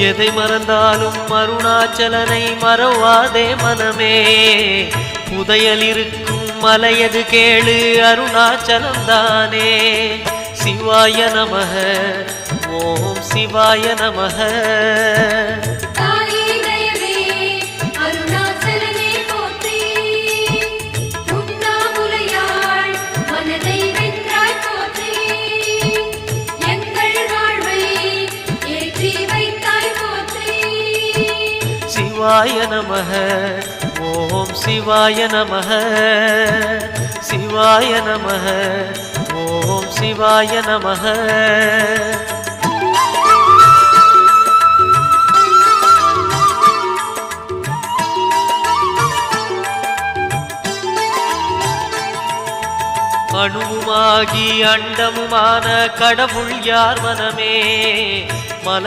எதை மறந்தாலும் அருணாச்சலனை மறவாதே மனமே. புதையல் இருக்கும் மலையது கேளு அருணாச்சலம் தானே. சிவாய நமக ஓம் சிவாய நமக. சிவாய நமக ஓம் சிவாய நமக. சிவாய நமக ஓம் சிவாய நமக. அணுவுமாகி அண்டமுமான கடவுள் யார் மனமே. மலை